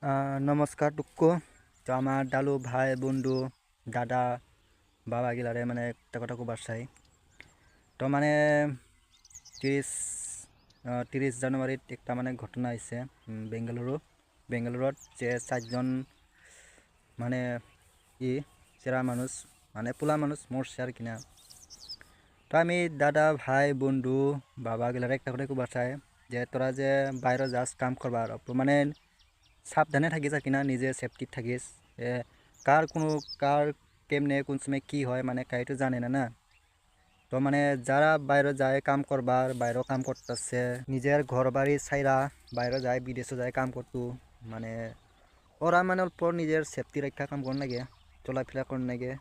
নমস্কার টুকু। তো আমার ডালু ভাই বন্ধু দাদা বাবা গিলারে মানে একটা কথা কবার চাই। তো মানে 30 জানুয়ারিত একটা মানে ঘটনা হৈছে বেঙ্গালুরুত যে 4জন মানে চেরা মানুষ মানে পোলা মানুষ মরছে আর কিনা। তো আমি দাদা ভাই বন্ধু বাবা গিলারে একটা কথা কবার চাই যে তোরা যে বাইরে যাস কাম করবার মানে সাবধানে থাকিস আর কিনা, নিজে সেফটিত থাকিস। এ কার কেমনে কোন সময় কি হয় মানে কাইতো জানে না না। তো মানে যারা বাইরে যায় কাম করবার বাইরেও কাম করতেছে, নিজের ঘর বাড়ি ছাইরা বাইরে যায় বিদেশে যায় কাম করতো, মানে ওরা মানে অল্প নিজের সেফটি রক্ষা কাম করন লাগে, চলাফেরা করন লাগে।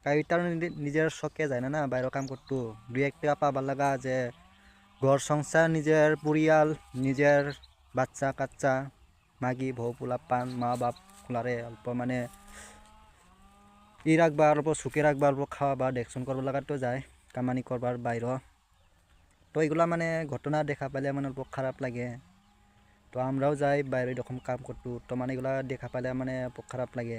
কাই তার নিজের শখে যায় না না বাইরে কাম করতো, দুই এক টাকা পাবার লাগা যে ঘর সংসার নিজের পরিয়াল নিজের বাচ্চা কাচ্চা মাগি বউ পোলা পান মা বাপ খোলারে অল্প মানে রাখবা অল্প সুখে রাখবা অল্প খাওয়া বা দেখশন করবার লাগাতো যায় কামানি করবার বাইর। তো এগুলা মানে ঘটনা দেখা পাইলে মানে অল্প খারাপ লাগে। তো আমরাও যাই বাইরে এরকম কাম করতো, তো মানে এগুলা দেখা পাইলে মানে খারাপ লাগে।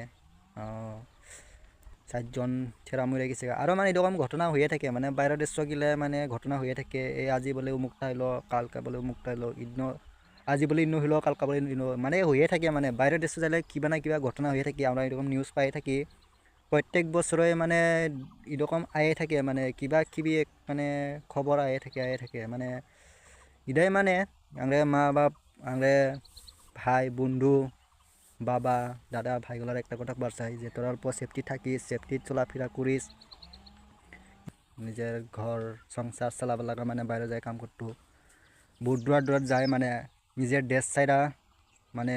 4জন ছেঁড়া মরে গেছে আরও মানে এরকম ঘটনা হয়ে থাকে, মানে বাইরের দেশ গেলে মানে ঘটনা হয়ে থাকে। এই আজি বলে উমুকটা হইলো কালকা বলে উমুকটা হইলো আজি বলে ইন্ন হইলো কালকা বলে ইন্ন মানে হয়ে থাকে। মানে বাইরের দেশে যাইলে কিবা না কিবা ঘটনা হয়ে থাকে, আমরা এরকম নিউজ পাই থাকি প্রত্যেক বছরে। মানে এরকম আয়ে থাকে, মানে কিবা কিবি মানে খবর আয়ে থাকে মানে ইদাই মানে আংরে মা বাপ আংরে ভাই বন্ধু বাবা দাদা ভাইগুলার একটা কথা বার্চাই যে তোরা অল্প সেফটি থাকিস, সেফটি চলাফেরা করিস, নিজের ঘর সংসার চালাবার লাগা মানে বাইরে যায় কাম করতো, বহুত দূরাত যায় মানে নিজের দেশ ছাইরা মানে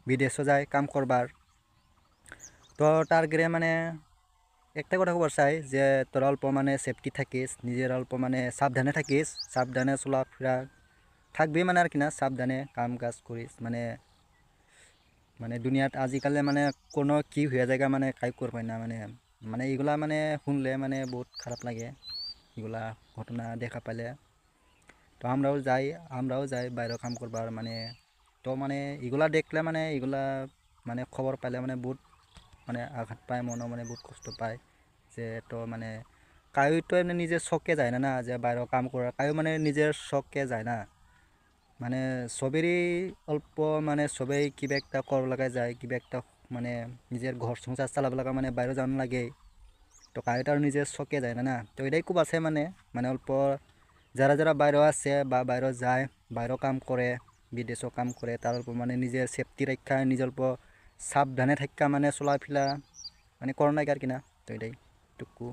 বিদেশও যায় কাম করবার। তো তার গেলে মানে একটা কথা কবার চাই যে তোরা অল্প মানে সেফটি থাকিস, নিজের অল্প মানে সাবধানে থাকিস, সাবধানে চলাফেরা থাকবি মানে আর কিনা, সাবধানে কাম কাজ করিস। মানে মানে দুনিয়াত আজিকালি মানে কোনো কি হয়ে যায় মানে কাই করবে না। মানে মানে এগুলা মানে শুনলে মানে বহুত খারাপ লাগে এগুলা ঘটনা দেখা পাইলে। তো আমরাও যাই বাইরে কাম করবার মানে। তো মানে এগুলা দেখলে মানে এগুলা মানে খবর পাইলে মানে বহুত মানে আঘাত পায় মনে মানে বহুত কষ্ট পায় যে তো মানে কায়ো তো এমনি নিজের শখে যায় না না যে বাইরে কাম করার, কায়ো মানে নিজের শখে যায় না। মানে সবেরই অল্প মানে সবেই কিবা একটা কর লাগা যায়, কিবা একটা মানে নিজের ঘর সংসার চালাব লাগা মানে বাইরে যাওয়ানো লাগে। তো কায়ো তার নিজের শখে যায় না না। তো এটাই খুব আছে মানে মানে অল্প যারা বাইরে আছে বা বাইরে যায় বাইরেও কাম করে বিদেশও কাম করে, তার অল্প মানে নিজের সেফটি রক্ষা নিজের অল্প সাবধানে থাকা মানে চলাফেরা মানে করো না আর কিনা। তো এটাই টুকু।